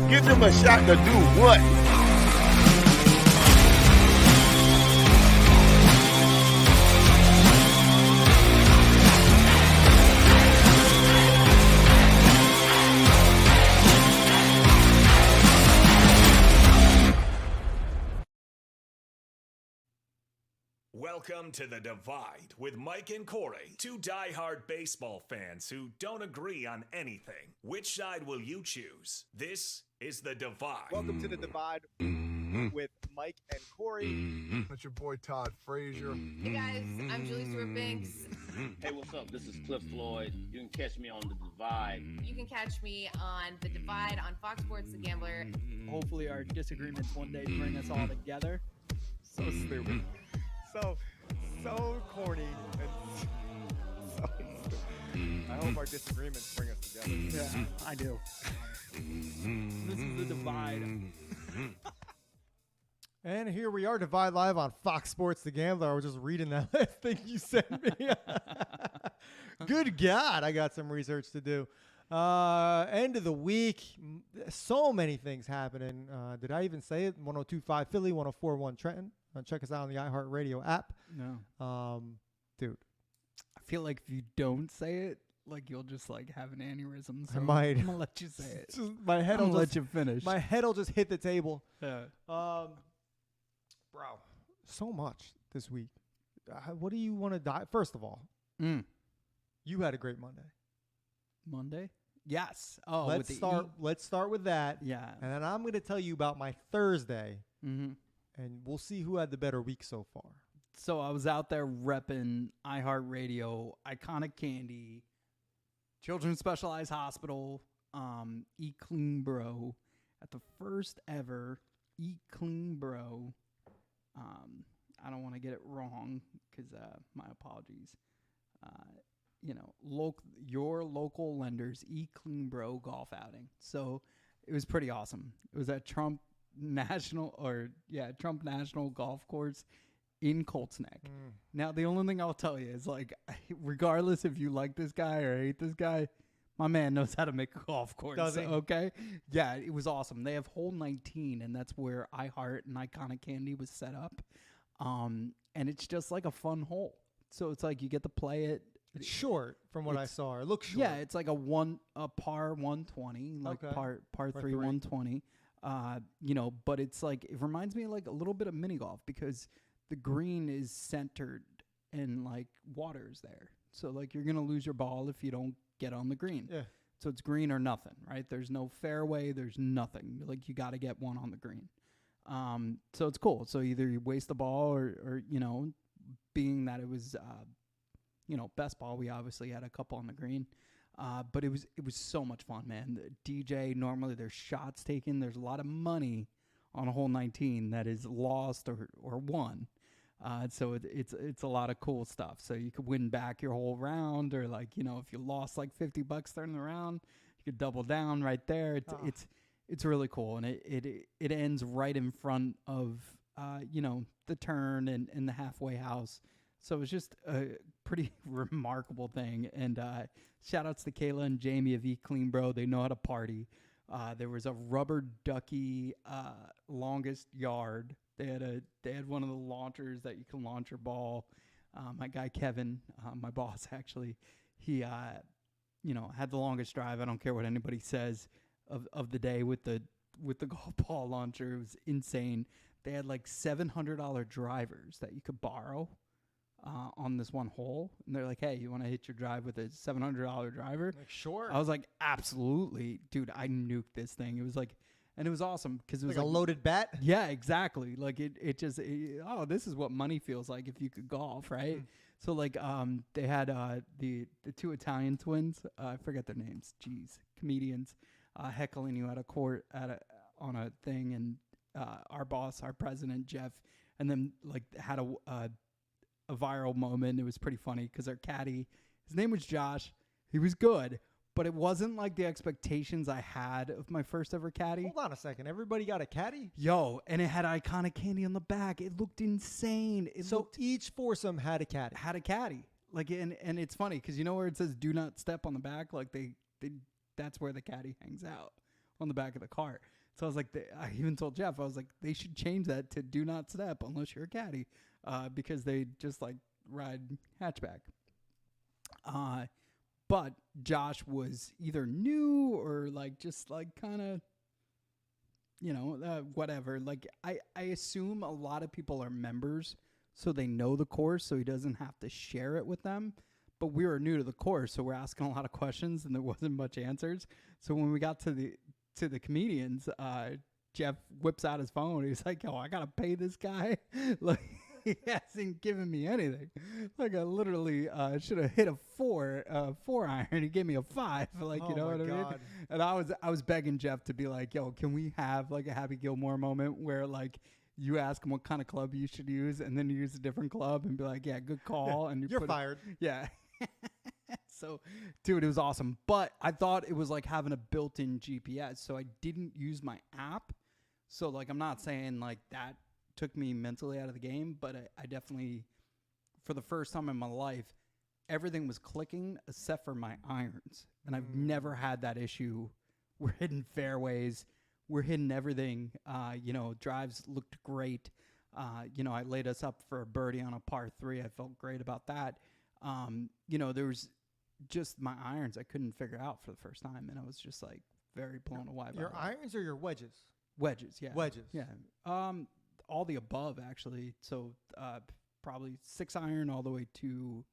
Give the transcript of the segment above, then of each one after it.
Give them a shot to do what? Welcome to The Divide with Mike and Corey, two diehard baseball fans who don't agree on anything. Which side will you choose? This is The Divide. Welcome to The Divide with Mike and Corey. That's your boy Todd Frazier. Hey guys, I'm Julie Stewart-Banks. Hey, what's up? This is Cliff Floyd. You can catch me on The Divide. You can catch me on The Divide on Fox Sports The Gambler. Hopefully our disagreements one day bring us all together. So stupid. So corny and so stupid. I hope our disagreements bring us together. Yeah, I do. This is The Divide. And here we are, Divide Live on Fox Sports The Gambler. I was just reading that last thing you sent me. Good God, I got some research to do. End of the week, so many things happening. Did I even say it? 102.5 Philly, 104.1 Trenton. Check us out on the iHeartRadio app. No. Dude. I feel like if you don't say it, like you'll just like have an aneurysm. So I might. I'm gonna let you say it. My head will let you finish. My head will just hit the table. Yeah. Bro, so much this week. What do you want to dive? First of all, you had a great Monday. Monday? Yes. Oh, Let's start with that. Yeah. And then I'm going to tell you about my Thursday. Mm-hmm. And we'll see who had the better week so far. So I was out there repping iHeartRadio, Iconic Candy, Children's Specialized Hospital, Eat Clean Bro, at the first ever Eat Clean Bro. I don't want to get it wrong because my apologies. Your local lenders Eat Clean Bro golf outing. So it was pretty awesome. It was at Trump National Golf Course in Colts Neck. Now, the only thing I'll tell you is, like, regardless if you like this guy or hate this guy, my man knows how to make a golf course. Does he? Okay? Yeah, it was awesome. They have hole 19, and that's where iHeart and Iconic Candy was set up. And it's just like a fun hole. So it's like you get to play it. It's short from what I saw. It looks short. Yeah, it's like a par 120, like Okay. par 3 120. But it's like, it reminds me of like a little bit of mini golf because the green is centered and like water's there. So like you're going to lose your ball if you don't get on the green. Yeah. So it's green or nothing, right? There's no fairway. There's nothing. Like you got to get one on the green. So it's cool. So either you waste the ball or being that it was, best ball, we obviously had a couple on the green. But it was so much fun, man. The DJ, normally there's shots taken. There's a lot of money on a hole 19 that is lost or won. So it's a lot of cool stuff. So you could win back your whole round, or like, if you lost like $50 turning around, you could double down right there. It's really cool. And it ends right in front of, the turn and the halfway house. So it was just a pretty remarkable thing. And shout outs to Kayla and Jamie of Eat Clean Bro. They know how to party. There was a rubber ducky longest yard. They had one of the launchers that you can launch your ball. My guy Kevin, my boss actually, he had the longest drive. I don't care what anybody says of the day with the golf ball launcher. It was insane. They had like $700 drivers that you could borrow on this one hole. And they're like, hey, you want to hit your drive with a $700 driver? Like, sure. I was like, absolutely. Dude, I nuked this thing. It was like, and it was awesome because it was like a loaded bat? Yeah, exactly. Like this is what money feels like if you could golf, right? So like they had the two Italian twins, I forget their names, comedians, heckling you at a court on a thing, and our boss, our president Jeff, and then like had a viral moment. It was pretty funny because our caddy, his name was Josh. He was good, but it wasn't like the expectations I had of my first ever caddy. Hold on a second. Everybody got a caddy? Yo, and it had Iconic Candy on the back. It looked insane. Each foursome had a caddy. Had a caddy. Like, and it's funny because you know where it says "do not step" on the back? Like that's where the caddy hangs out on the back of the cart. So I was like, I even told Jeff, I was like, they should change that to do not step unless you're a caddy, because they just like ride hatchback. But Josh was either new or like just like kind of, whatever. Like I assume a lot of people are members, so they know the course, so he doesn't have to share it with them. But we were new to the course, so we're asking a lot of questions, and there wasn't much answers. So when we got to the comedians, Jeff whips out his phone. He's like, "Oh, I gotta pay this guy." Like he hasn't given me anything. Like I literally should have hit a 4 iron. He gave me a 5. Like you know what I mean? And I was begging Jeff to be like, "Yo, can we have like a Happy Gilmore moment where like you ask him what kind of club you should use, and then you use a different club and be like, yeah, good call," and You're fired. Yeah. So, dude, it was awesome. But I thought it was like having a built-in GPS, so I didn't use my app. So, like, I'm not saying like that took me mentally out of the game, but I definitely, for the first time in my life, everything was clicking except for my irons. And I've never had that issue. We're hitting fairways. We're hitting everything. Drives looked great. I laid us up for a birdie on a par 3. I felt great about that. There was just my irons I couldn't figure out for the first time, and I was just like very blown away by Your that. irons or your wedges? Wedges, yeah. Wedges. Yeah. All the above, actually. So probably 6 iron all the way to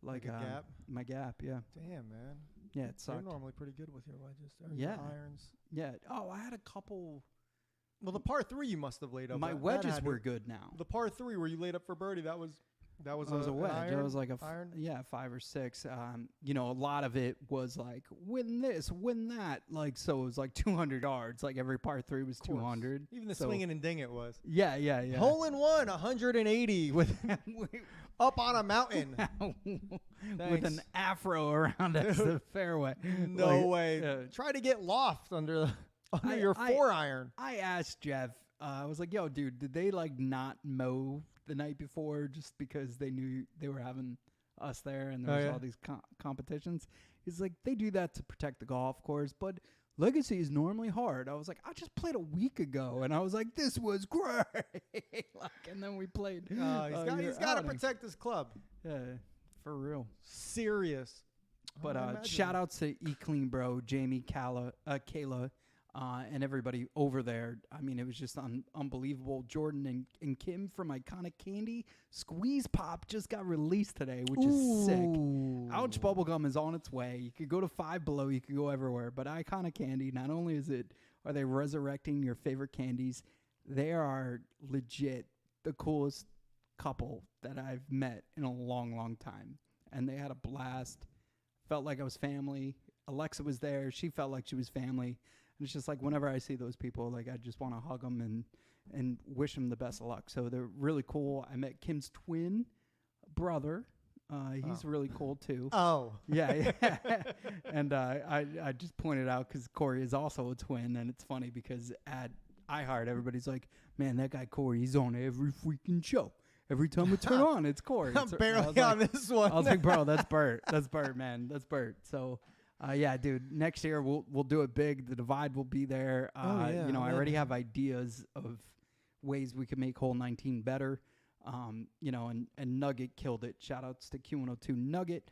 like a gap? My gap, yeah. Damn, man. Yeah, it sucked. You're normally pretty good with your wedges. Yeah. Your irons. Yeah. Oh, I had a couple. Well, the par 3 you must have laid up. My wedges were good now. The par 3 where you laid up for birdie, that was a wedge. iron, It was like iron? 5 or 6. A lot of it was like win this, win that. Like so, it was like 200 yards. Like every par 3 was 200. Even the swinging and ding it was. Yeah. Hole in one, 180 with up on a mountain with an afro around the fairway. No way. Try to get loft under your 4 iron. I asked Jeff. I was like, "Yo, dude, did they like not mow the night before just because they knew they were having us there and there was all these competitions?" He's like, "They do that to protect the golf course, but Legacy is normally hard." I was like, "I just played a week ago," and I was like, "This was great." And then we played. He's got to protect his club. Yeah, for real. Serious. But shout outs to E Clean Bro, Jamie, Kayla. And everybody over there. I mean, it was just unbelievable. Jordan and Kim from Iconic Candy. Squeeze Pop just got released today, which is sick. Ouch Bubblegum is on its way. You could go to Five Below. You could go everywhere. But Iconic Candy, not only are they resurrecting your favorite candies, they are legit the coolest couple that I've met in a long, long time. And they had a blast. Felt like I was family. Alexa was there. She felt like she was family. And it's just like whenever I see those people, like I just want to hug them and wish them the best of luck. So they're really cool. I met Kim's twin brother. He's really cool too. Oh. Yeah. And I just pointed out because Corey is also a twin. And it's funny because at iHeart, everybody's like, "Man, that guy Corey, he's on every freaking show. Every time we turn on, it's Corey." I'm barely on this one. I was like, "Bro, that's Bert. That's Bert, man. That's Bert." So... yeah, dude. Next year we'll do it big. The Divide will be there. I already have ideas of ways we can make hole 19 better. And Nugget killed it. Shout outs to Q102 Nugget,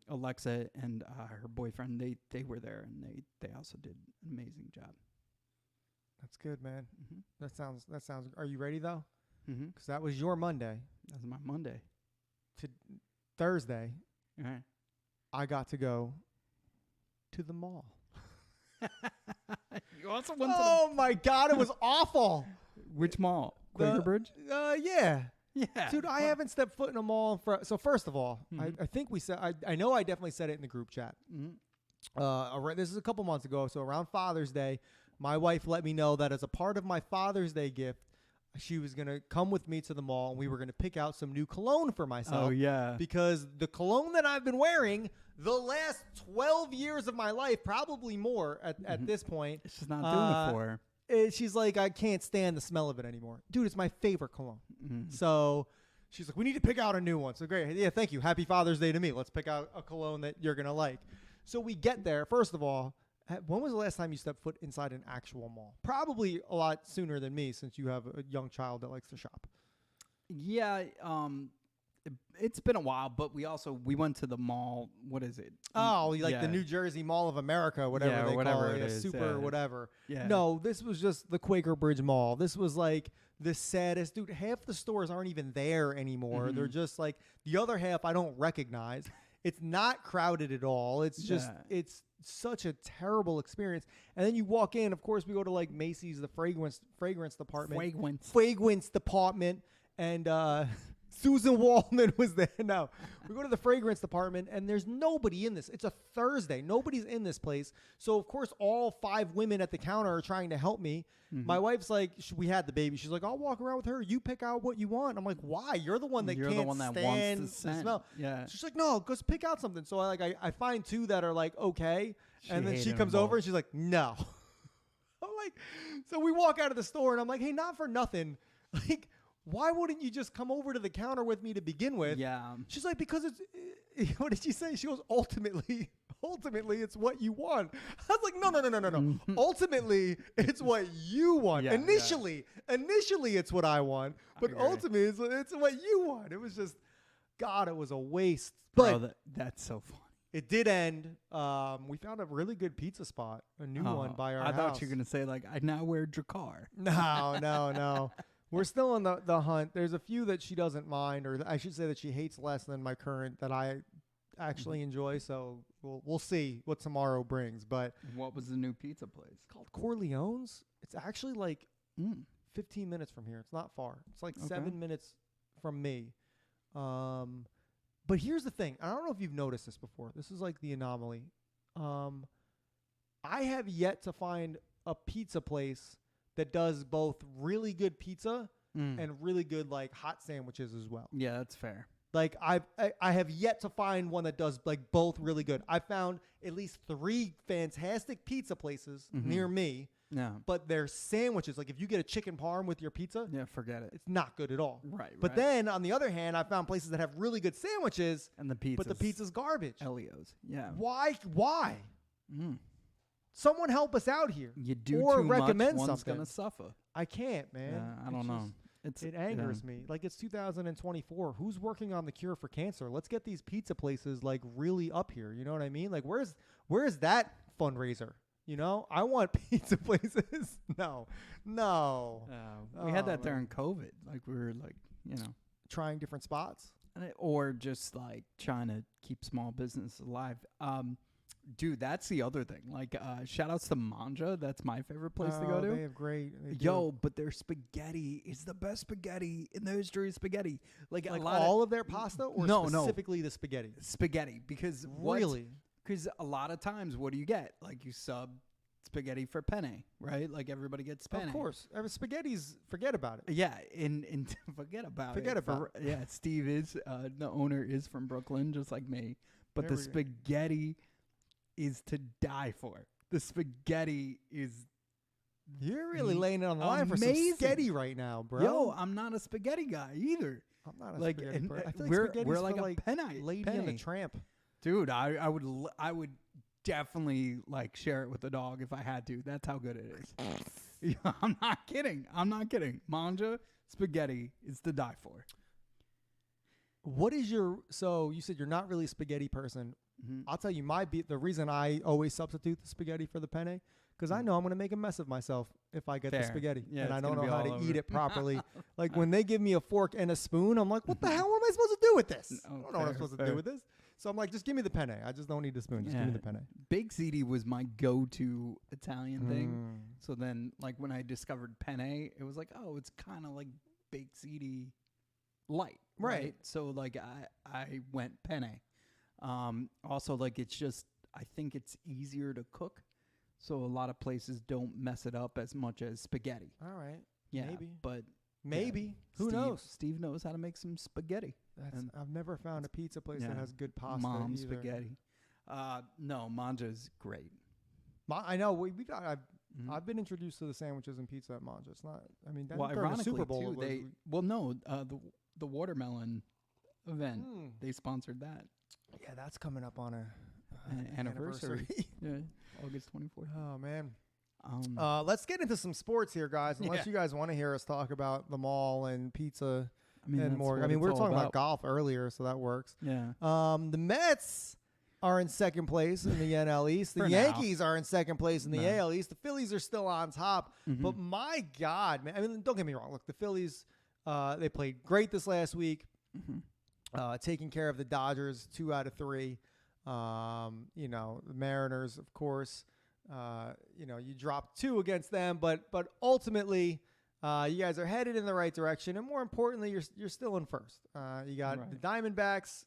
Alexa and her boyfriend. They were there and they also did an amazing job. That's good, man. Mm-hmm. That sounds. Are you ready though? Mm-hmm. Because that was your Monday. That was my Monday. To Thursday, All right. I got to go to the mall. You also went to my God, it was awful. Which mall? Quaker Bridge? Yeah. Yeah. Dude, I haven't stepped foot in a mall so first of all, I think we said, I know I definitely said it in the group chat. Mm-hmm. This is a couple months ago. So around Father's Day, my wife let me know that as a part of my Father's Day gift, she was going to come with me to the mall and we were going to pick out some new cologne for myself. Oh, yeah. Because the cologne that I've been wearing the last 12 years of my life, probably more at this point. It's just not doing it for her. She's like, I can't stand the smell of it anymore. Dude, it's my favorite cologne. Mm-hmm. So she's like, we need to pick out a new one. So great. Yeah, thank you. Happy Father's Day to me. Let's pick out a cologne that you're going to like. So we get there. First of all, When was the last time you stepped foot inside an actual mall? Probably a lot sooner than me, since you have a young child that likes to shop. Yeah, it's been a while, but we went to the mall. What is it? Oh, like Yeah. the New Jersey Mall of America, whatever Yeah, they whatever call it, it is, super yeah. whatever. Yeah. No, this was just the Quaker Bridge Mall. This was like the saddest, dude. Half the stores aren't even there anymore. Mm-hmm. They're just like the other half I don't recognize. It's not crowded at all. It's just it's such a terrible experience. And then you walk in. Of course, we go to like Macy's, the fragrance department. Fragrance department, and Susan Waldman was there. No, we go to the fragrance department, and there's nobody in this. It's a Thursday. Nobody's in this place. So, of course, all 5 women at the counter are trying to help me. Mm-hmm. My wife's like, we had the baby. She's like, I'll walk around with her. You pick out what you want. I'm like, why? You're the one that You're the can't one that stand wants to the scent. smell. Yeah. She's like, no, just pick out something. So, I find 2 that are like, okay. And then she hated comes them over both. and she's like, no. I'm like, so we walk out of the store, and I'm like, hey, not for nothing. Like, why wouldn't you just come over to the counter with me to begin with? Yeah. She's like, because it's, what did she say? She goes, ultimately, it's what you want. I was like, no. Ultimately, it's what you want. Yeah, Initially, it's what I want. But agree. ultimately, it's what you want. It was just, God, it was a waste. Bro, But that's so funny. it did end. We found a really good pizza spot, a new one by our I house. thought you were going to say, like, I now wear Drakkar. No. We're still on the hunt. There's a few that she doesn't mind, or I should say that she hates less than my current that I actually enjoy. So we'll see what tomorrow brings. But What was the new pizza place? it's called Corleone's. It's actually like 15 minutes from here. It's not far. It's like 7 minutes from me. But here's the thing. I don't know if you've noticed this before. This is like the anomaly. I have yet to find a pizza place that does both really good pizza and really good like hot sandwiches as well. Yeah, that's fair. Like I have yet to find one that does like both really good. I found at least 3 fantastic pizza places near me, Yeah. but their sandwiches, like if you get a chicken parm with your pizza, Yeah, forget it. it's not good at all. Right, But right. then on the other hand, I found places that have really good sandwiches, And the pizza. but the pizza's garbage. Elio's. Yeah. Why? Mm. Someone help us out here. You do or too recommend much, one's something. going to suffer. I can't, man. Yeah, I don't It's know. just- It angers me. Like it's 2024. Who's working on the cure for cancer? Let's get these pizza places like really up here. You know what I mean? Like where's that fundraiser? You know, I want pizza places. No. We had that Oh, during COVID. Like we were like, Trying different spots. or just like trying to keep small business alive. Dude, that's the other thing. Like, shout outs to Manja. That's my favorite place to go to. They have great. They do. Yo, but their spaghetti is the best spaghetti in the history of spaghetti. Like a lot all of their pasta, or No. specifically the spaghetti. spaghetti, because because a lot of times, what do you get? Like you sub spaghetti for penne, right? Like everybody gets penne. Of course, spaghetti's. Forget about it. Yeah, and forget about it. Forget about it. Yeah, Steve is the owner is from Brooklyn, just like me. But There the we go. spaghetti is to die for. The spaghetti is. You're really laying it on the line for some Amazing. spaghetti right now, bro. Yo, I'm not a spaghetti guy either. I'm not a like, spaghetti and, person. I feel we're- like spaghetti's we're for like a like penne- Lady and the penne. Tramp. Dude, I would definitely like share it with the dog if I had to. That's how good it is. Yeah, I'm not kidding. Manja spaghetti is to die for. What is your? So you said you're not really a spaghetti person. I'll tell you the reason I always substitute the spaghetti for the penne, because I know I'm going to make a mess of myself if I get the Fair. spaghetti, Yeah, and I it's don't gonna know be how to all eat over. it properly. Like when they give me a fork and a spoon, I'm like, what the hell am I supposed to do with this? I don't know what I'm supposed to do with this. So I'm like, just give me the penne. I just don't need the spoon. Just give me the penne. Big ziti was my go-to Italian thing. Mm. So then, like when I discovered penne, it was like, oh, it's kind of like baked ziti light, Right. So like I went penne. Also, like it's just I think it's easier to cook, so a lot of places don't mess it up as much as spaghetti. All right. Yeah, Maybe. but Maybe. Who Steve- knows? Steve knows how to make some spaghetti. And I've never found a pizza place that yeah, has good pasta. Mom either. spaghetti. No, Manja's great. I know I've been introduced to the sandwiches and pizza at Manja. It's not. I mean, Well, during the ironically Super Bowl, too, it was, the watermelon event Mm. they sponsored that. Yeah, that's coming up on Anniversary. Yeah, August 24th. Oh man. Um, Let's get into some sports here, guys. Unless you guys want to hear us talk about the mall and pizza and that's more. what I mean, it's we were all talking about golf earlier, so that works. Yeah. The Mets are in second place in the NL East. The For now. Yankees are in second place in the No. AL East. The Phillies are still on top. Mhm. But my God, man. I mean, don't get me wrong. Look, the Phillies, they played great this last week, taking care of the Dodgers 2 out of 3. The Mariners, of course, you dropped 2 against them, but ultimately, you guys are headed in the right direction, and more importantly, you're still in first. You got the Diamondbacks.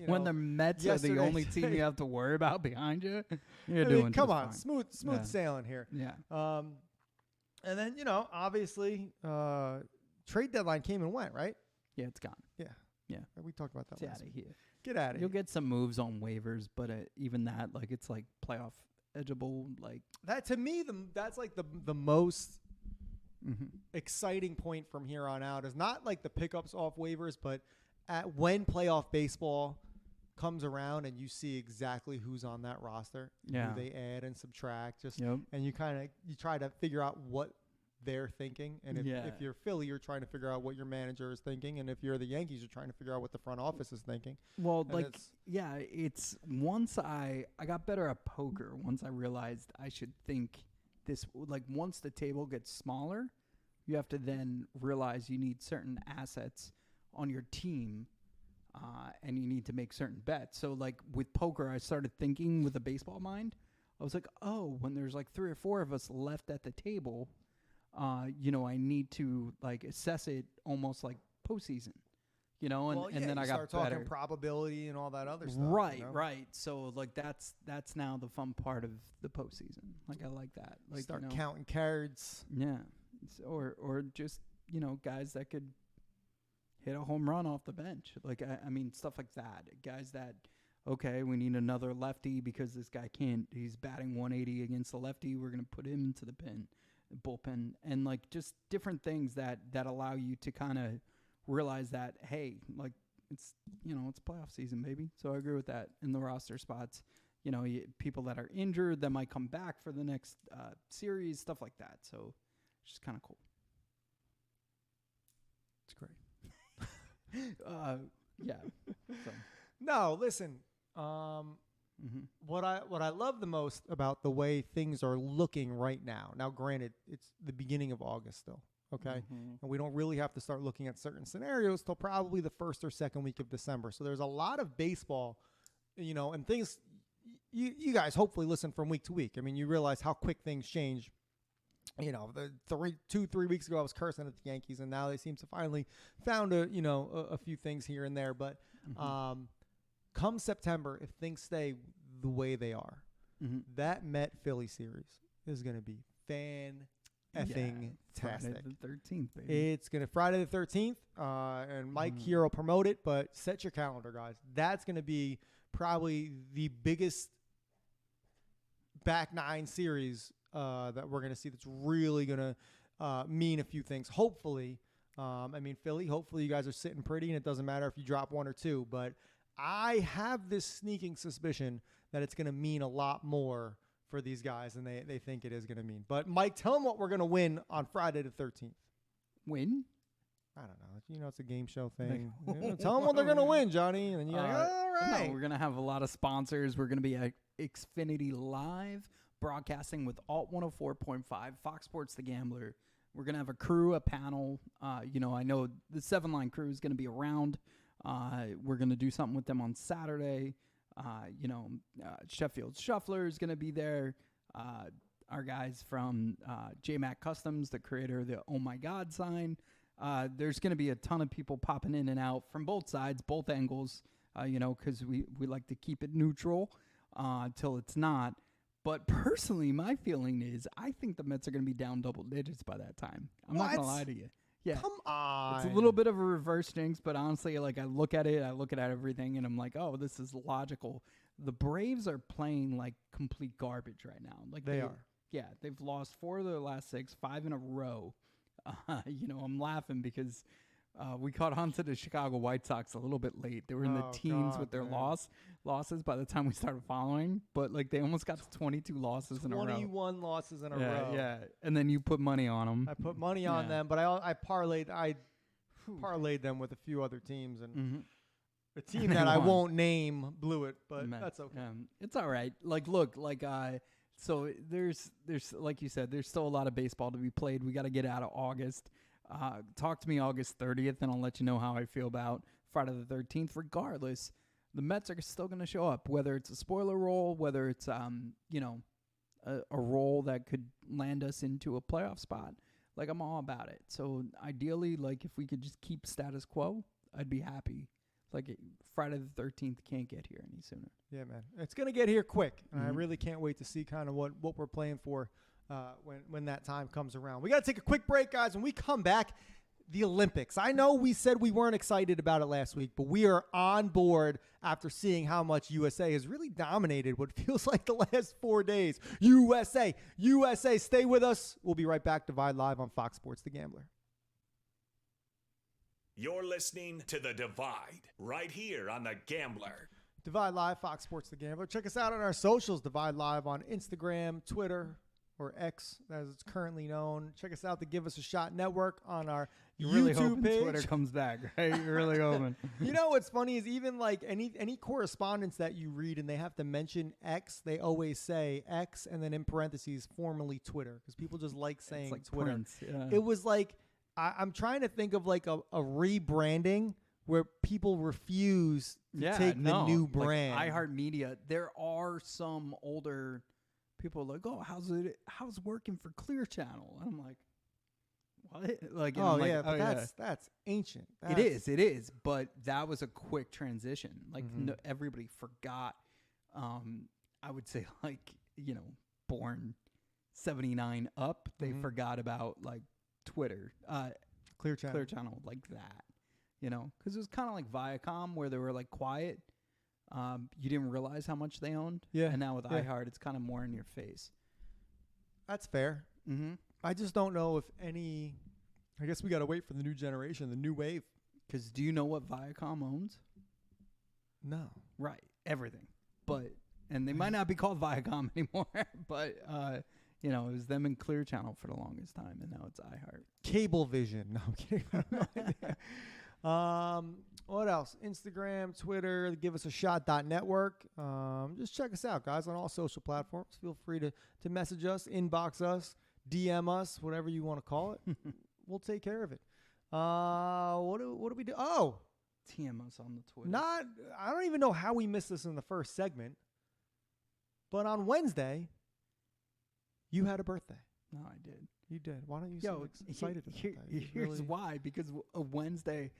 When the Mets are the yesterday- only team you have to worry about behind you, you're I doing mean, come just on, fine. smooth sailing here. Yeah. And then obviously, trade deadline came and went, right? Yeah, it's gone. Yeah, we talked about that. It's last out of week. here. Get out of You'll here. get some moves on waivers, but even that, like, it's like playoff edgeable. Like, That to me, that's like the most mhm. exciting point from here on out is not like the pickups off waivers, but at when playoff baseball comes around and you see exactly who's on that roster, Yeah. who they add and subtract, Yep. and you try to figure out what they're thinking, and if you're Philly, you're trying to figure out what your manager is thinking, and if you're the Yankees, you're trying to figure out what the front office is thinking. Well, And like, it's- yeah, it's once I got better at poker. Once I realized I should think this, like, once the table gets smaller, you have to then realize you need certain assets on your team, and you need to make certain bets. So, like, with poker, I started thinking with a baseball mind. I was like, oh, when there's like 3 or 4 of us left at the table, I need to like assess it almost like postseason, and then I got start talking better. probability and all that other stuff. Right, right. So like that's now the fun part of the postseason. Like I like that. Like Start counting cards. Yeah, or just guys that could hit a home run off the bench. Like I mean stuff like that. Guys that we need another lefty because this guy can't. He's batting 180 against the lefty. We're gonna put him into the bullpen, and like just different things that allow you to kind of realize that, hey, like it's it's playoff season, baby. So I agree with that. In the roster spots, people that are injured that might come back for the next series, stuff like that. So it's just kind of cool. It's great. Yeah. So. No, listen. What I love the most about the way things are looking right now. Now, granted, it's the beginning of August still, okay, and we don't really have to start looking at certain scenarios till probably the first or second week of December. So there's a lot of baseball, and things. You guys hopefully listen from week to week. I mean, you realize how quick things change. The 3 weeks ago I was cursing at the Yankees, and now they seem to finally found a few things here and there, but. Come September, if things stay the way they are, that Met-Philly series is going to be fan-effing-tastic. Friday the 13th, baby. It's going to Friday the 13th, and Mike here will promote it, but set your calendar, guys. That's going to be probably the biggest back nine series that we're going to see that's really going to mean a few things. Hopefully, Philly, hopefully you guys are sitting pretty, and it doesn't matter if you drop 1 or 2, but I have this sneaking suspicion that it's going to mean a lot more for these guys than they think it is going to mean. But, Mike, tell them what we're going to win on Friday the 13th. Win? I don't know. It's a game show thing. Tell them what they're going to win, Johnny. And then you're like, all right. No, we're going to have a lot of sponsors. We're going to be at Xfinity Live, broadcasting with Alt 104.5, Fox Sports The Gambler. We're going to have a crew, a panel. I know the 7-Line crew is going to be around. We're going to do something with them on Saturday. Sheffield Shuffler is going to be there. Our guys from J-Mac Customs, the creator of the Oh My God sign. There's going to be a ton of people popping in and out from both sides, both angles, because we like to keep it neutral till it's not. But personally, my feeling is I think the Mets are going to be down double digits by that time. I'm not going to lie to you. Yeah. Come on. It's a little bit of a reverse jinx, but honestly, like I look at everything, and I'm like, oh, this is logical. The Braves are playing like complete garbage right now. Like they are. Yeah, they've lost 4 of their last 6, 5 in a row. I'm laughing because We caught on to the Chicago White Sox a little bit late. They were in the Oh, teens God, with their man. losses by the time we started following. But like they almost got to 22 losses in a row. 21 losses in a Yeah, row. yeah. And then you put money on them. I put money on them, but I parlayed them with a few other teams, and a team They that I won. won't name blew it, but Man, that's okay. It's all right. Like, look, like, so there's like you said, there's still a lot of baseball to be played. We got to get out of August. Talk to me August 30th, and I'll let you know how I feel about Friday the 13th. Regardless, the Mets are still going to show up, whether it's a spoiler role, whether it's a role that could land us into a playoff spot. Like, I'm all about it. So ideally, like, if we could just keep status quo, I'd be happy. Like, Friday the 13th can't get here any sooner. Yeah, man, it's gonna get here quick, and I really can't wait to see kind of what we're playing for when that time comes around. We got to take a quick break, guys. When we come back, the Olympics. I know we said we weren't excited about it last week, but we are on board after seeing how much USA has really dominated what feels like the last 4 days. USA, stay with us. We'll be right back. Divide Live on Fox Sports The Gambler. You're listening to The Divide right here on The Gambler. Divide Live, Fox Sports The Gambler. Check us out on our socials. Divide Live on Instagram, Twitter, or X, as it's currently known. Check us out, the Give Us a Shot Network, on our You're really YouTube hoping page. Twitter comes back, right? You're really hoping. You know what's funny is even like any correspondence that you read and they have to mention X, they always say X and then in parentheses, formerly Twitter, because people just like saying It's like Twitter. Prince, yeah. It was like, I'm trying to think of like a rebranding where people refuse to take the new brand. Like iHeartMedia, there are some older people like, oh, how's it working for Clear Channel? And I'm like, what? Like, and oh I'm like, yeah, but yeah. that's ancient. It is, but that was a quick transition. Like everybody forgot. I would say like, born 79 up, they forgot about like Twitter, Clear Channel, like that, because it was kind of like Viacom where they were like quiet. You didn't realize how much they owned. Yeah. And now with Yeah. iHeart, it's kind of more in your face. That's fair. Mm-hmm. I just don't know if any. I guess we got to wait for the new generation, the new wave. Because do you know what Viacom owns? No. Right. Everything. And they might not be called Viacom anymore, but, it was them and Clear Channel for the longest time, and now it's iHeart. Cablevision. No, I'm kidding. I have no idea. What else? Instagram, Twitter, give us a shot.network. Just check us out, guys, on all social platforms. Feel free to message us, inbox us, DM us, whatever you want to call it. We'll take care of it. What do we do? Oh, TM us on the Twitter. I don't even know how we missed this in the first segment, but on Wednesday, you had a birthday. No, I did. You did. Why don't you seem excited about that? Here's why. Because a Wednesday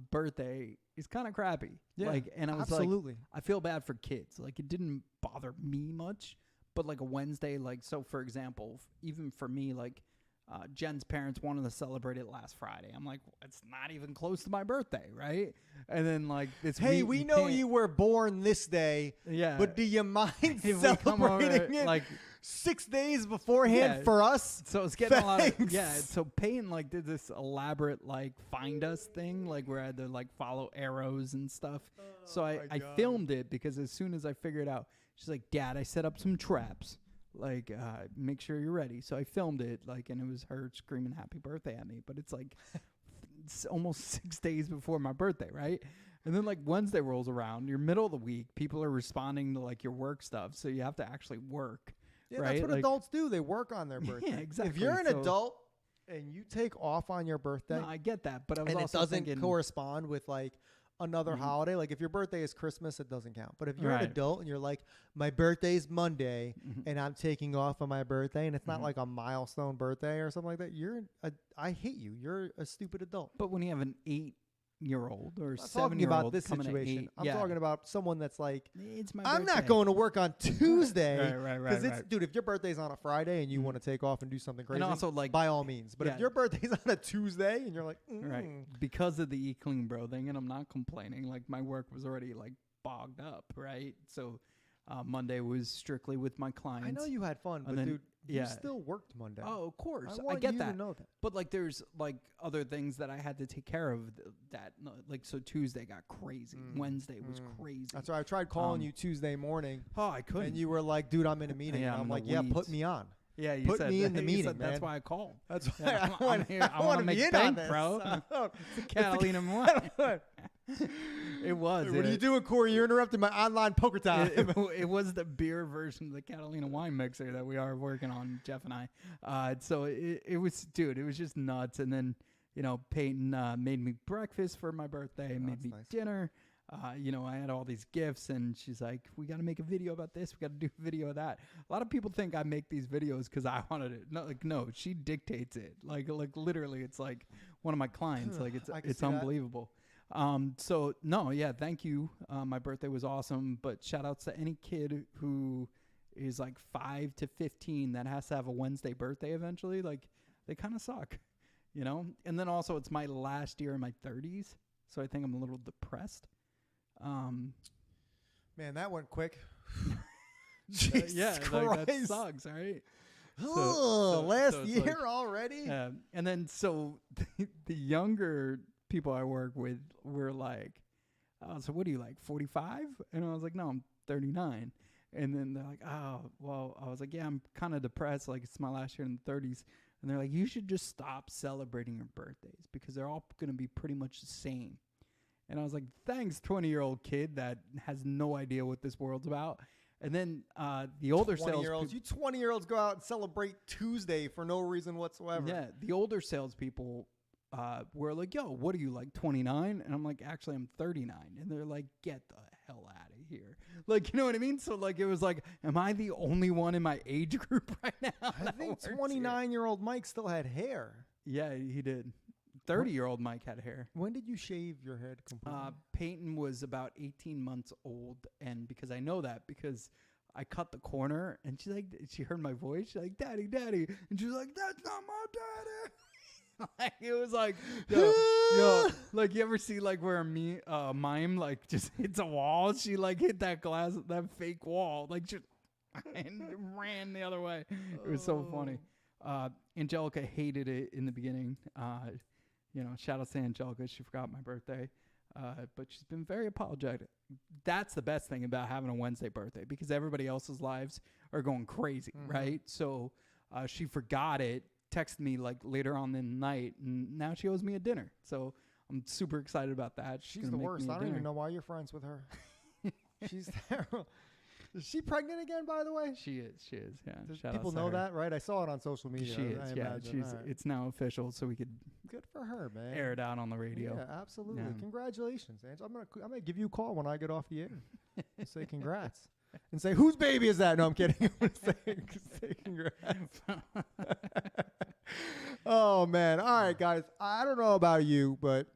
birthday is kind of crappy. Yeah, and I was absolutely. like, I feel bad for kids. Like, it didn't bother me much, but like a Wednesday, like, so for example, even for me, like, Jen's parents wanted to celebrate it last Friday. I'm like, it's not even close to my birthday, right? And then like this Hey, week, we know you were born this day. Yeah. But do you mind If we come over, celebrating it like 6 days beforehand for us? So it's getting a lot of, Thanks. so Peyton like did this elaborate like find us thing, like where I had to like follow arrows and stuff. So I filmed it because as soon as I figured out, she's like, Dad, I set up some traps. Like, make sure you're ready. So I filmed it, like, and it was her screaming happy birthday at me. But it's like it's almost 6 days before my birthday, right? And then like Wednesday rolls around, you're middle of the week, people are responding to like your work stuff, so you have to actually work. Yeah, right? that's what like, adults do. They work on their birthday. Yeah, exactly. If you're an So- adult and you take off on your birthday No, I get that, but I was and it also doesn't thinking, correspond with like another holiday, like if your birthday is Christmas, it doesn't count. But if you're Right. an adult and you're like, my birthday's Monday and I'm taking off on my birthday and it's not like a milestone birthday or something like that, I hate you. You're a stupid adult. but when you have an 8-year-old or I'm not 7-year-old talking about this coming at situation. 8, I'm talking about someone that's like, it's my I'm not birthday. going to work on Tuesday. Right, it's, dude, if your birthday's on a Friday and you want to take off and do something crazy, also, like, by all means. But yeah. if your birthday's on a Tuesday and you're like, Right. Because of the Eat Clean Bro thing, and I'm not complaining, like my work was already like bogged up, right? So Monday was strictly with my clients. I know you had fun, but And then- dude, yeah. you still worked Monday. Oh, of course. I want get you that. to know that. But like there's like other things that I had to take care of that like so Tuesday got crazy. Wednesday was crazy. That's why I tried calling Um, you Tuesday morning, Oh, I couldn't. and you were like, "Dude, I'm in a meeting." Yeah, and I'm I'm in like, the "Yeah, put weeds. me on." Yeah, you Put said me in the you meeting, said that's man. why I called. That's why Yeah, I want here. I want want to to make be in bank, on this. bro. It's Catalina Moine. It was. What are you doing, Corey? You're interrupting my online poker time. It was the beer version of the Catalina wine mixer that we are working on, Jeff and I. So it was, dude, it was just nuts. And then, Peyton made me breakfast for my birthday, made that's me nice. dinner. I had all these gifts, and she's like, we got to make a video about this. We got to do a video of that. A lot of people think I make these videos because I wanted it. No, she dictates it. Like literally, it's like one of my clients. Like I can it's see that. unbelievable. Thank you. My birthday was awesome, but shout outs to any kid who is like 5 to 15 that has to have a Wednesday birthday eventually. Like they kind of suck, and then also it's my last year in my 30s. So I think I'm a little depressed. Man, that went quick. Jesus yeah, Christ. like that sucks, right? Last so it's year like- already? And then so the younger people I work with were like, oh, so what are you like 45? And I was like, no, I'm 39. And then they're like, oh, well, I was like, yeah, I'm kind of depressed. Like it's my last year in the 30s. And they're like, you should just stop celebrating your birthdays because they're all going to be pretty much the same. And I was like, thanks, 20-year-old kid that has no idea what this world's about. And then the older 20-year-olds. You 20-year-olds go out and celebrate Tuesday for no reason whatsoever. Yeah, the older salespeople were like, yo, what are you, like 29? And I'm like, actually, I'm 39. And they're like, get the hell out of here. Like, you know what I mean? So, like, it was like, am I the only one in my age group right now? I think 29-year-old Mike still had hair. Yeah, he did. 30-year-old Mike had hair. When did you shave your head completely? Peyton was about 18 months old. And because I know that, because I cut the corner and she heard my voice. She's like, daddy, daddy. And she was like, that's not my daddy. Like, it was like, yo, like you ever see like where a mime like just hits a wall? She like hit that fake wall, like just and ran the other way. It was so funny. Angelica hated it in the beginning. Shout out to Angelica. She forgot my birthday. But she's been very apologetic. That's the best thing about having a Wednesday birthday because everybody else's lives are going crazy, right? So she forgot it, texted me like later on in the night, and now she owes me a dinner. So I'm super excited about that. She's gonna the make worst. me a I don't even dinner. know why you're friends with her. She's terrible. Is she pregnant again, by the way? She is. Yeah. Does Shout people outs to know her. that, right? I saw it on social media. She is. I Yeah. imagine. All right. It's now official, so we could Good for her, man. air it out on the radio. Yeah, absolutely. Yeah. Congratulations, Angel. I'm gonna give you a call when I get off the air and say congrats. And say, whose baby is that? No, I'm kidding. I'm gonna say congrats. Oh, man. All right, guys. I don't know about you, but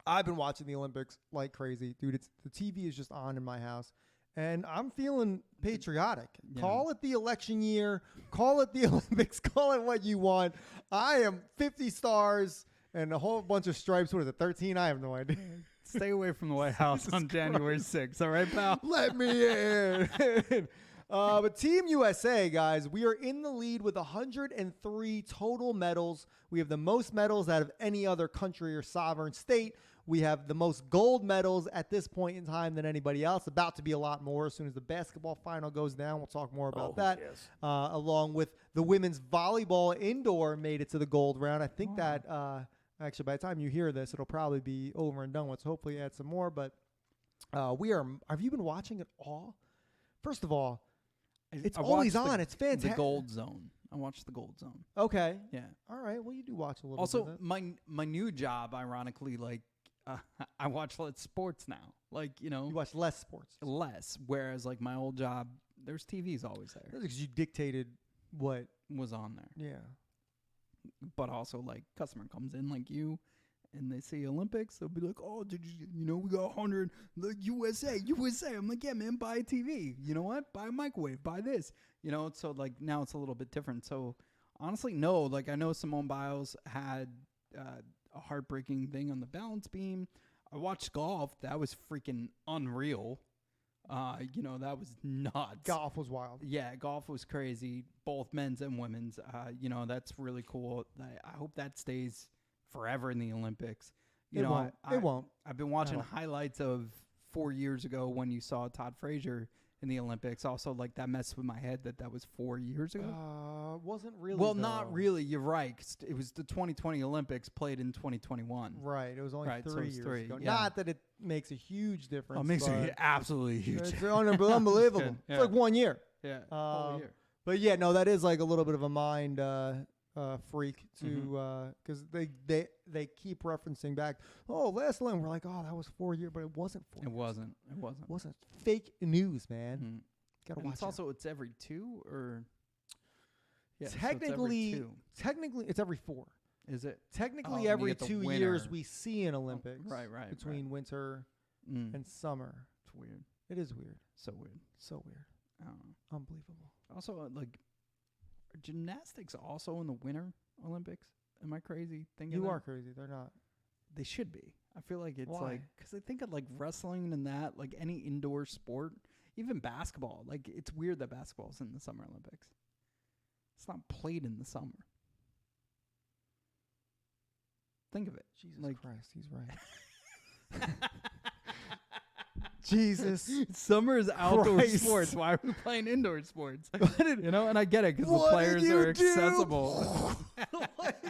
I've been watching the Olympics like crazy. Dude, the TV is just on in my house. And I'm feeling patriotic. Yeah. Call it the election year. Call it the Olympics. Call it what you want. I am 50 stars and a whole bunch of stripes. What is it, 13? I have no idea. Stay away from the White House on January 6th. All right, pal? Let me in. But Team USA, guys, we are in the lead with 103 total medals. We have the most medals out of any other country or sovereign state. We have the most gold medals at this point in time than anybody else. About to be a lot more as soon as the basketball final goes down. We'll talk more about that. yes. Along with the women's volleyball indoor made it to the gold round. I think that actually by the time you hear this, it'll probably be over and done with. So hopefully add some more. But have you been watching it all? First of all, it's I always watched on. It's fantastic. The Gold Zone. I watched the Gold Zone. Okay. Yeah. All right. Well, you do watch a little Also, bit of my new job, ironically, like I watch less sports now. Like it. You watch less sports. less. Whereas like my old job, there's TVs always there. Because you dictated what. Was on there. Yeah. But also like customer comes in like you, and they see Olympics, they'll be like, oh, did you we got 100 the USA. I'm like, yeah, man, buy a TV. You know what? Buy a microwave. Buy this. So like now it's a little bit different. So honestly, no. Like I know Simone Biles had a heartbreaking thing on the balance beam. I watched golf. That was freaking unreal. That was nuts. Golf was wild. Yeah, golf was crazy, both men's and women's. That's really cool. I hope that stays forever in the Olympics. It won't. I've been watching highlights of 4 years ago when you saw Todd Frazier in the Olympics. Also, like, that messed with my head that was 4 years ago. Wasn't really. Well, though. not really. You're right. 'Cause it was the 2020 Olympics played in 2021. Right. It was only Right, so 3 it's years 3, ago. yeah. Not that it makes a huge difference. Oh, it makes but it absolutely huge. It's unbelievable. Yeah. It's like 1 year. Yeah, whole Um, year. But yeah, no, that is like a little bit of a mind freak to because they keep referencing back. Oh, last Olympics, we're like, oh, that was 4 years, but it wasn't 4 It years. wasn't. It wasn't. It wasn't fake news, man. Mhm. Gotta And watch it's out. also it's every 2 or so it's technically, every 2. technically, it's every 4. Is it? Technically, Oh, and you every get the 2 winner. years we see an Olympics. right, Between winter Mm. and summer. It's weird. It is weird. So weird. So weird. I don't know. Unbelievable. Also, are gymnastics also in the Winter Olympics? Am I crazy thinking You that? are crazy. They're not. They should be. I feel like it's Why? because I think of like wrestling and that, like any indoor sport, even basketball. Like, it's weird that basketball's in the Summer Olympics. It's not played in the summer. Think of it. Jesus Like- Christ, he's right. Jesus. Summer is outdoor Christ. sports. Why are we playing indoor sports? What did- And I get it because the What players did you are do? accessible. Like,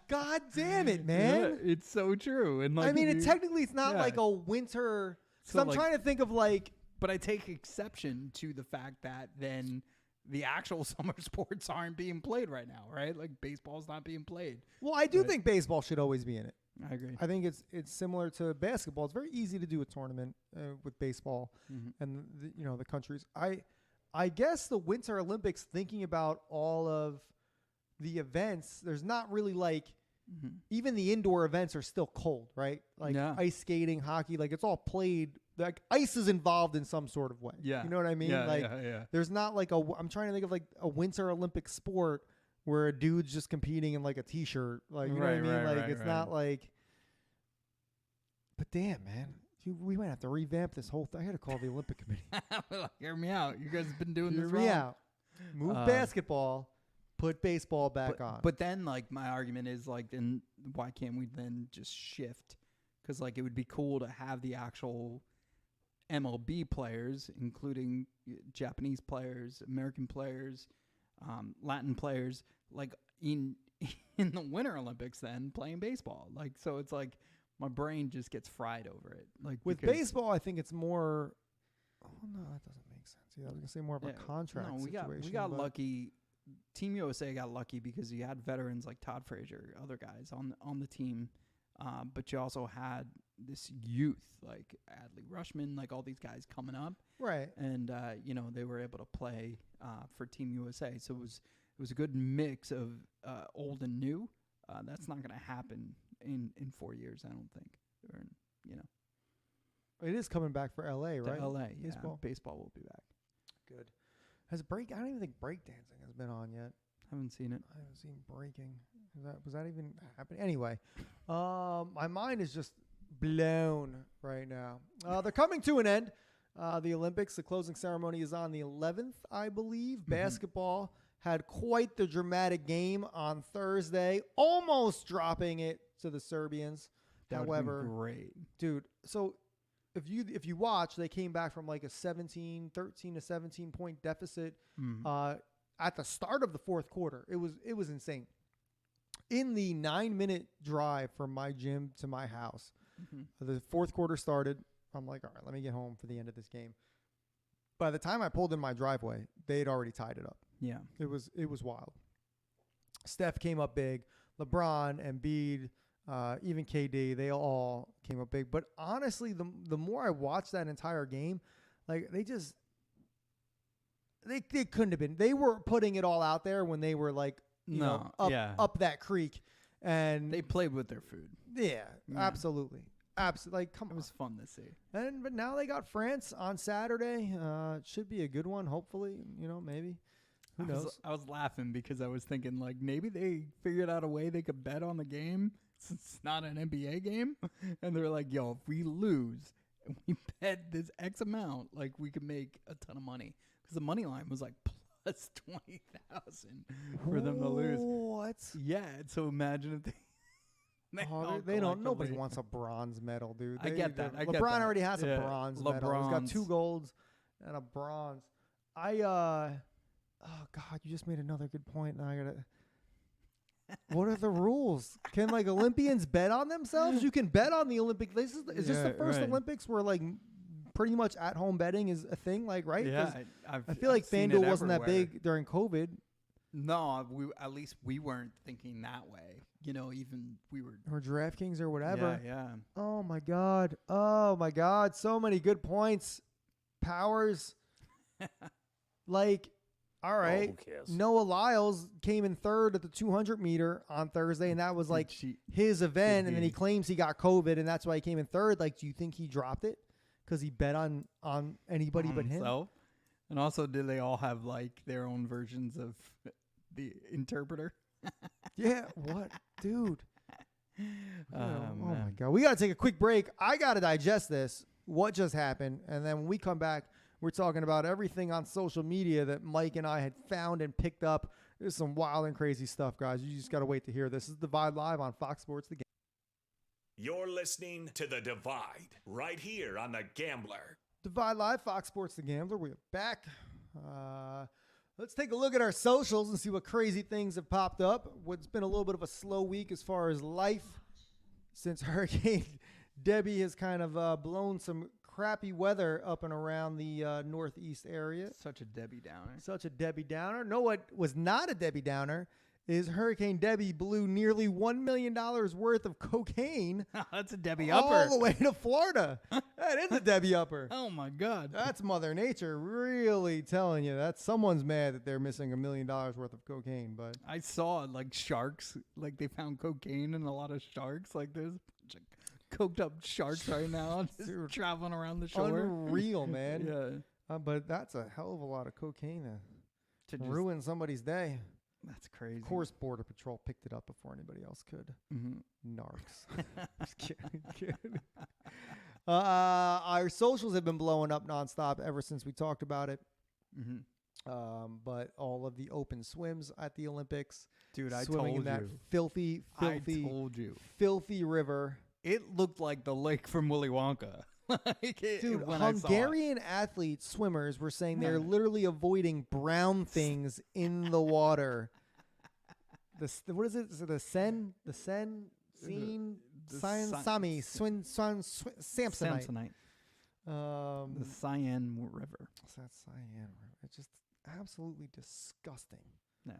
God damn it, Yeah, man. it's so true. And like, I mean, if you- technically, it's not yeah. like a winter. Because So, I'm like- trying to think of like. but I take exception to the fact that then the actual summer sports aren't being played right now, right? Like, baseball's not being played. Well, I do Right. think baseball should always be in it. I agree. I think it's similar to basketball. It's very easy to do a tournament with baseball and the countries. I guess the Winter Olympics, thinking about all of the events, there's not really like even the indoor events are still cold, right? Like Yeah. ice skating, hockey, like it's all played. Like ice is involved in some sort of way. Yeah. You know what I mean? Yeah, like yeah. there's not like I'm trying to think of like a Winter Olympic sport where a dude's just competing in like a t-shirt. Like, you know what I Right, mean? right, Like right, it's right. not like, but damn, man, we might have to revamp this whole thing. I got to call the Olympic Committee. Hear me out. You guys have been doing Hear this me wrong. out. Move basketball, put baseball back on. But then, like, my argument is, like, then why can't we then just shift? Because, like, it would be cool to have the actual MLB players, including Japanese players, American players, Latin players, like, in the Winter Olympics then playing baseball. Like, so it's like my brain just gets fried over it. Like, With because- baseball, I think it's more. Oh no, that doesn't make sense. Yeah, I was gonna say more of a Yeah, contract no, we situation. got but- lucky. Team USA got lucky because you had veterans like Todd Frazier, other guys on the team, but you also had this youth like Adley Rushman, like all these guys coming up, Right. and they were able to play for Team USA. So it was a good mix of old and new. That's not going to happen in 4 years, I don't think. Or It is coming back for LA, right? to LA, yeah, Baseball. baseball will be back. Good. I don't even think breakdancing has been on yet. Haven't seen it. I haven't seen breaking. Was that even happening? Anyway, my mind is just blown right now. They're coming to an end. The Olympics, the closing ceremony is on the 11th, I believe. Basketball had quite the dramatic game on Thursday, almost dropping it to the Serbians. That would've been However, great. dude, so if you watch, they came back from like a 13 to 17 point deficit at the start of the fourth quarter. It was insane. In the 9-minute drive from my gym to my house, the fourth quarter started. I'm like, all right, let me get home for the end of this game. By the time I pulled in my driveway, they had already tied it up. Yeah. It was wild. Steph came up big. LeBron, Embiid, even KD, they all came up big. But honestly, the more I watched that entire game, like they couldn't have been. They were putting it all out there when they were like, up that creek, and They played with their food. yeah, absolutely. Like, come It on. was fun to see. But now they got France on Saturday. It should be a good one, hopefully. Maybe. Who knows? I was laughing because I was thinking like maybe they figured out a way they could bet on the game since it's not an NBA game, and they're like, "Yo, if we lose and we bet this X amount, like we could make a ton of money because the money line was like plus 20,000 for them to lose. What? Yeah, so imagine if They don't. Nobody collectively- wants a bronze medal, dude. I get that. I LeBron get that. already has Yeah, a bronze medal. He's got 2 LeBron's. golds and a bronze. Oh God, you just made another good point. Now I gotta. What are the rules? Can like Olympians bet on themselves? You can bet on the Olympic. Is this the first right. Olympics where like pretty much at home betting is a thing? Like right? 'Cause Yeah, I feel like I've seen FanDuel it wasn't that everywhere. big during COVID. No, at least we weren't thinking that way. You know, even we were. Or DraftKings or whatever. Yeah. Oh my God. Oh my God. So many good points. Powers. Like, all right. who cares? Noah Lyles came in third at the 200 meter on Thursday, and that was like his event. And then he claims he got COVID, and that's why he came in third. Like, do you think he dropped it because he bet on anybody but him? himself. And also, did they all have like their own versions of the interpreter? Yeah. What, dude? Oh my man. God. We got to take a quick break. I got to digest this. What just happened? And then when we come back, we're talking about everything on social media that Mike and I had found and picked up. There's some wild and crazy stuff, guys. You just got to wait to hear this. This is Divide Live on Fox Sports The Game. You're listening to The Divide right here on The Gambler. Divide Live, Fox Sports The Gambler. We're back. Let's take a look at our socials and see what crazy things have popped up. What's been a little bit of a slow week as far as life since Hurricane Debbie has kind of blown some crappy weather up and around the northeast area. Such a Debbie Downer. Such a Debbie Downer. No, what was not a Debbie Downer is Hurricane Debbie blew nearly $1 million worth of cocaine That's a Debbie all upper. the way to Florida. That is a Debbie upper. Oh my God. That's Mother Nature really telling you that someone's mad that they're missing $1 million worth of cocaine. But I saw like sharks. Like they found cocaine in a lot of sharks. Like there's a bunch of coked up sharks right now just Dude, traveling around the shore. unreal, man. Yeah. But that's a hell of a lot of cocaine To to just, ruin somebody's day. that's crazy. Of course, Border Patrol picked it up before anybody else could. Mm-hmm. Narcs. Just kidding. Our socials have been blowing up nonstop ever since we talked about it. Mm-hmm. But all of the open swims at the Olympics, Dude, I swimming told in that you. filthy, I told you. filthy river. It looked like the lake from Willy Wonka. Dude, when I saw it. Hungarian athletes, swimmers, were saying they're literally avoiding brown things in the water. What is it? Is it the Seine? The Seine? Scene? Sami? Samsonite. Samsonite. The The Cyan River. That's cyan. It's just absolutely disgusting. Yeah.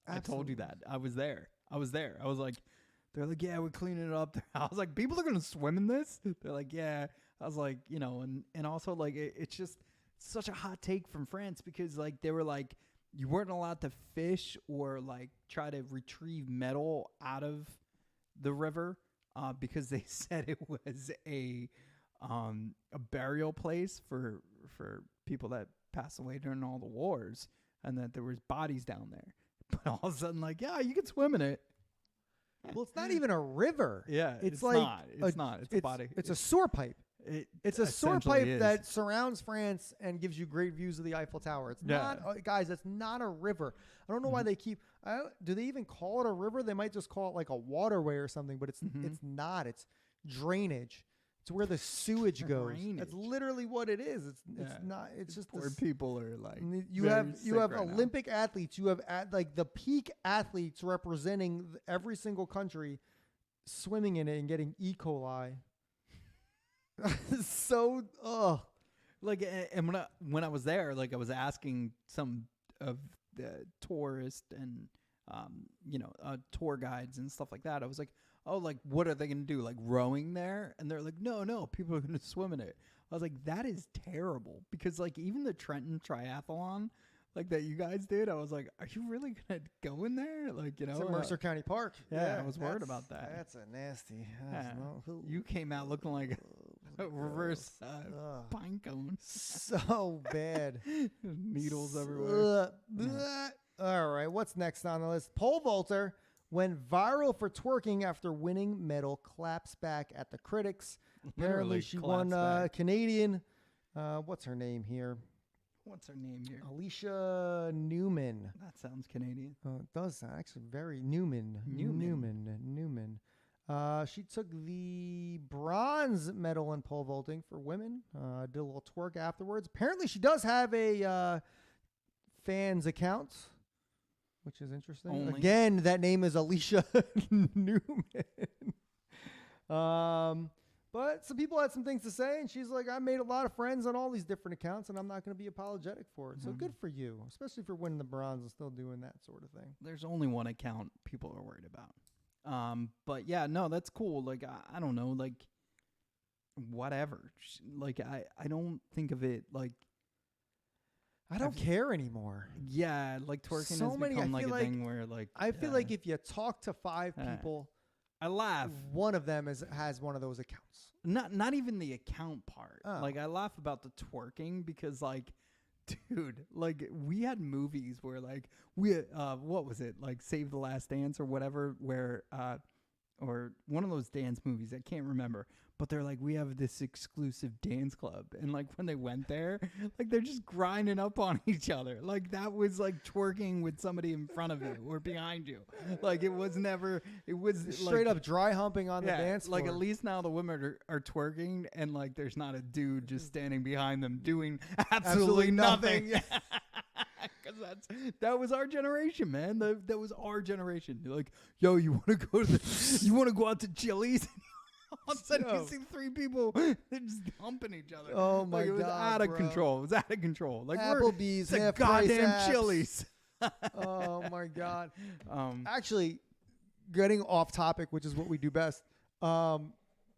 I told you that. I was there. I was like, they're like, yeah, we're cleaning it up. I was like, people are going to swim in this? They're like, yeah. I was like, you know, and also like, it's just such a hot take from France because like, they were like, you weren't allowed to fish or like try to retrieve metal out of the river because they said it was a burial place for people that passed away during all the wars and that there was bodies down there. But all of a sudden, like, yeah, you can swim in it. Well, it's not even a river. Yeah, it's like like it's not. It's a body. It's a sewer pipe. It's a sewer essentially pipe is. that surrounds France and gives you great views of the Eiffel Tower. It's not, guys. It's not a river. I don't know why they keep. Do they even call it a river? They might just call it like a waterway or something. But it's not. It's drainage. It's where the sewage goes. That's literally what it is. It's not. It's just Poor people are like you very have sick right now. Olympic athletes. You have like the peak athletes representing every single country, swimming in it and getting E. coli. So like, and when I was there, like I was asking some of the tourists and tour guides and stuff like that. I was like, oh, like what are they gonna do? Like rowing there? And they're like, no, people are gonna swim in it. I was like, that is terrible because like even the Trenton Triathlon, like that you guys did, I was like, are you really gonna go in there? Like, you know, it's at Mercer County Park. Yeah, I was worried about that. That's a nasty. Yeah. You came out looking like a reverse pine cone. So bad. Needles everywhere. All right, what's next on the list? Pole vaulter went viral for twerking after winning medal. Claps back at the critics. Apparently, Literally she claps won back. Canadian. What's her name here? What's her name here? Alicia Newman. That sounds Canadian. It does sound actually very Newman. She took the bronze medal in pole vaulting for women. Did a little twerk afterwards. Apparently, she does have a fans account, which is interesting. Only. Again, that name is Alicia Newman. But some people had some things to say, and she's like, I made a lot of friends on all these different accounts, and I'm not going to be apologetic for it. So good for you, especially for winning the bronze and still doing that sort of thing. There's only one account people are worried about. But yeah, no, that's cool. Like, I don't know, like, whatever. Like, I don't think of it like, I don't care anymore. yeah, like twerking So has many- become I like a feel like- thing where like, I feel like if you talk to 5 people, I laugh. one of them has one of those accounts. Not even the account part. Oh. Like I laugh about the twerking because like, dude, like we had movies where like what was it, like Save the Last Dance or whatever, where or one of those dance movies, I can't remember, but they're like, we have this exclusive dance club, and like when they went there, like they're just grinding up on each other. Like that was like twerking with somebody in front of you or behind you. Like it was Straight up dry humping on the dance floor. like at least now the women are twerking, and like there's not a dude just standing behind them doing absolutely nothing. Because that was our generation, man. That was our generation. You're like, yo, you want to go out to Chili's? All of a sudden, you see 3 people, they're just humping each other. Oh my Like, it was God, out of bro. control. It was out of control. Like Applebee's, it's a half price goddamn apps. Chili's. Oh my God. Um, Actually, getting off topic, which is what we do best.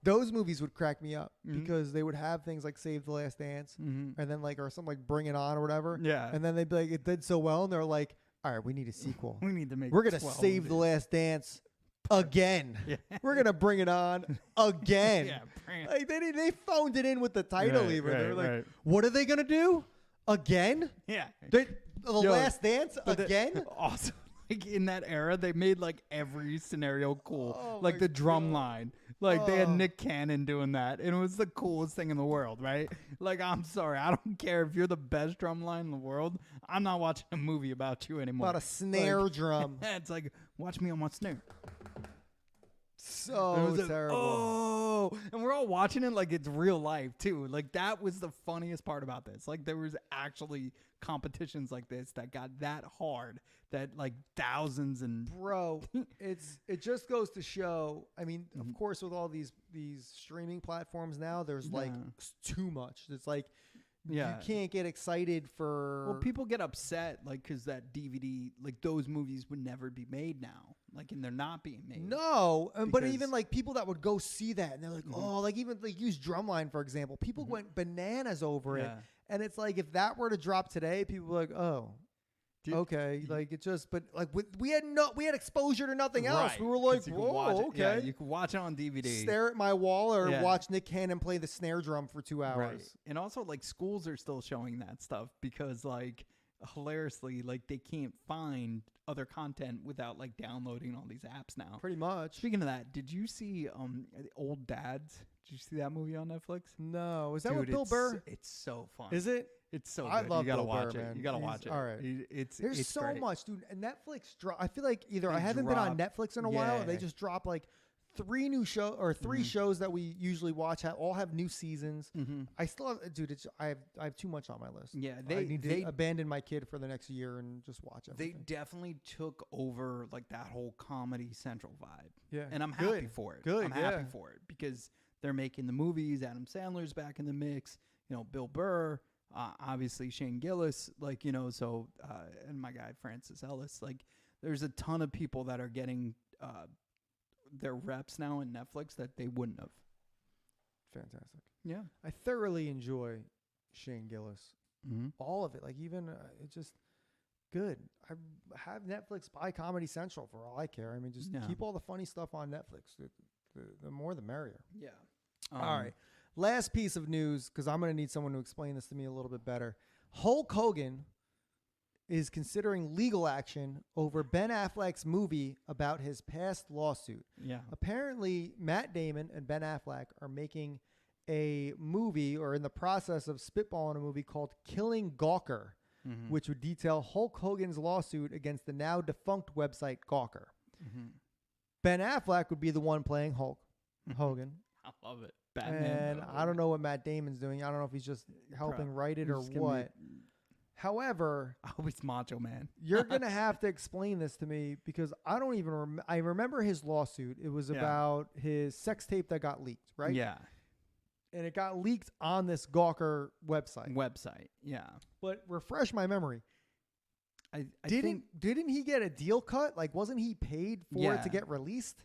Those movies would crack me up because they would have things like Save the Last Dance and then like, or something like Bring It On or whatever. Yeah. And then they'd be like, it did so well. And they're like, all right, we need a sequel. we need to make. We're going to 12 save the movies. Last Dance again. Yeah. We're going to Bring It On again. Yeah, bring it. Like they phoned it in with the title Right, even. They were right, like, right. what are they going to do? Again? Yeah. The Yo, Last Dance But again? Also, like in that era, they made like every scenario cool. Oh like my the drum God. line. Like they had Oh. Nick Cannon doing that, and it was the coolest thing in the world, right? Like I'm sorry, I don't care if you're the best drum line in the world. I'm not watching a movie about you anymore. About a snare drum. It's like, watch me on my snare. So And it was like, terrible. oh, and we're all watching it like it's real life too. Like that was the funniest part about this. Like there was actually competitions like this that got that hard that like thousands and Bro, it just goes to show. I mean, Mm-hmm. of course, with all these streaming platforms now, there's like Yeah. too much. It's like Yeah. you can't get excited for. well, people get upset like because that DVD, like those movies would never be made now, like, and they're not being made. No, but Because- even like people that would go see that and they're like, oh, like even like use Drumline for example. People went bananas over it, Yeah. and it's like if that were to drop today, people were like, oh. Dude, Okay, like it just, but like we had exposure to nothing else. Right, We were like, 'cause you could whoa, watch it- okay. yeah, you could watch it on DVD. Stare at my wall or Yeah. watch Nick Cannon play the snare drum for 2 hours. Right. And also like schools are still showing that stuff because like hilariously like they can't find other content without like downloading all these apps now. Pretty much. Speaking of that, did you see Old Dads? Did you see that movie on Netflix? No, is that Dude, with Bill Burr? It's so fun. Is it? It's so I good. love You gotta Bill watch Burr, it. man. You gotta He's- watch it. all right. It's There's it's so great. much, dude. And Netflix I feel like either They I haven't been on drop- Netflix in a while, or they yeah. just drop like 3 new shows or 3 shows that we usually watch. All have new seasons. I still have, dude. I have too much on my list. Yeah, I they- need to they- abandon my kid for the next year and just watch They everything. definitely took over like that whole Comedy Central vibe. Yeah. And I'm Good. happy for it. Good, I'm happy yeah. for it because they're making the movies. Adam Sandler's back in the mix. You know, Bill Burr, obviously Shane Gillis, like, you know, so, and my guy Francis Ellis. Like, there's a ton of people that are getting their reps now in Netflix that they wouldn't have. Fantastic. Yeah. I thoroughly enjoy Shane Gillis. Mm-hmm. All of it. Like even it's just good. I have Netflix buy Comedy Central for all I care. I mean, just Yeah. keep all the funny stuff on Netflix. The more the merrier. Yeah. All right. Last piece of news, because I'm going to need someone to explain this to me a little bit better. Hulk Hogan is considering legal action over Ben Affleck's movie about his past lawsuit. Yeah. Apparently, Matt Damon and Ben Affleck are making a movie or in the process of spitballing a movie called Killing Gawker, which would detail Hulk Hogan's lawsuit against the now defunct website Gawker. Ben Affleck would be the one playing Hulk Hogan. I love it. Batman. And I don't know what Matt Damon's doing. I don't know if he's just helping write it or what. However, I hope it's Macho Man. you're going to have to explain this to me because I don't even I remember his lawsuit. It was about his sex tape that got leaked, right? Yeah. And it got leaked on this Gawker website. Yeah. But refresh my memory. I Didn't he get a deal cut? Like, wasn't he paid for it to get released?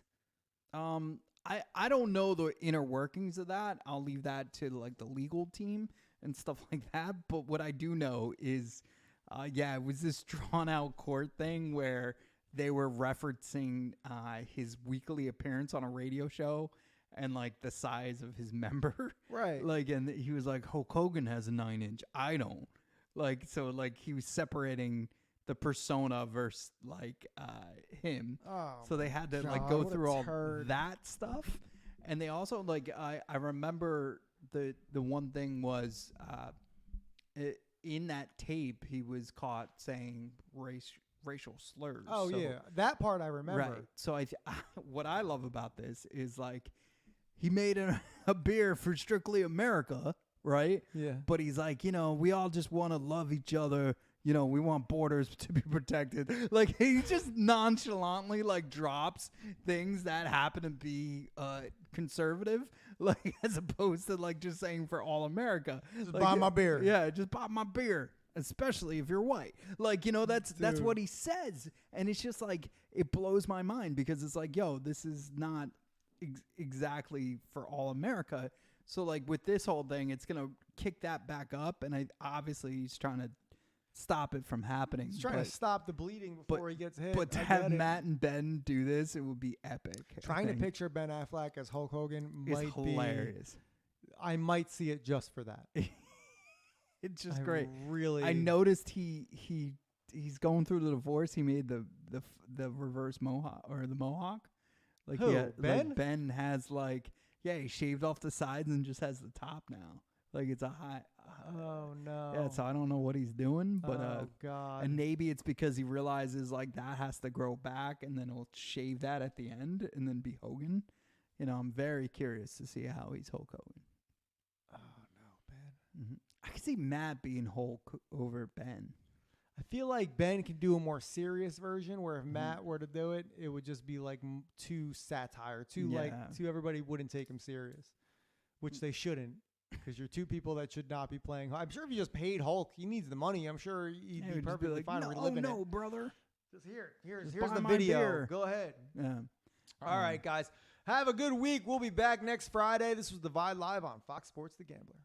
I don't know the inner workings of that. I'll leave that to like the legal team and stuff like that. But what I do know is, it was this drawn out court thing where they were referencing his weekly appearance on a radio show and like the size of his member. Right. Like, and he was like, Hulk Hogan has a 9-inch. I don't. Like, so like he was separating the persona versus like him. Oh, so they had to like God, go what a through all turd. that stuff. And they also like I remember the one thing was in that tape he was caught saying racial slurs. Oh, So- yeah. That part I remember. Right. So what I love about this is like he made a beer for Strictly America, right? Yeah. But he's like, we all just want to love each other. We want borders to be protected. Like he just nonchalantly like drops things that happen to be conservative, like as opposed to like just saying for all America. Just Like, buy my beer. Yeah, just buy my beer. Especially if you're white. Like, that's what he says. And it's just like, it blows my mind because it's like, yo, this is not exactly for all America. So like with this whole thing, it's going to kick that back up. And obviously he's trying to stop it from happening. He's trying to stop the bleeding before he gets hit. But to I have get it. Matt and Ben do this, it would be epic. Trying to picture Ben Affleck as Hulk Hogan is might hilarious. be. I might see it just for that. It's just great. Really, I noticed he's going through the divorce. He made the reverse mohawk or the mohawk. Like Who, Ben? Like Ben has like he shaved off the sides and just has the top now. Like it's a high. Oh no. Yeah, so I don't know what he's doing, but oh God. and maybe it's because he realizes like that has to grow back, and then he'll shave that at the end, and then be Hogan. I'm very curious to see how he's Hulk Hogan. Oh no, Ben. Mm-hmm. I can see Matt being Hulk over Ben. I feel like Ben could do a more serious version where if Matt were to do it, it would just be like too satire, too everybody wouldn't take him serious, which they shouldn't, because you're two people that should not be playing. I'm sure if you just paid Hulk, he needs the money. I'm sure he'd be perfectly fine reliving it. Brother. Just here's buy the my video. beer. Go ahead. Yeah. All right, guys. Have a good week. We'll be back next Friday. This was Divide Live on Fox Sports The Gambler.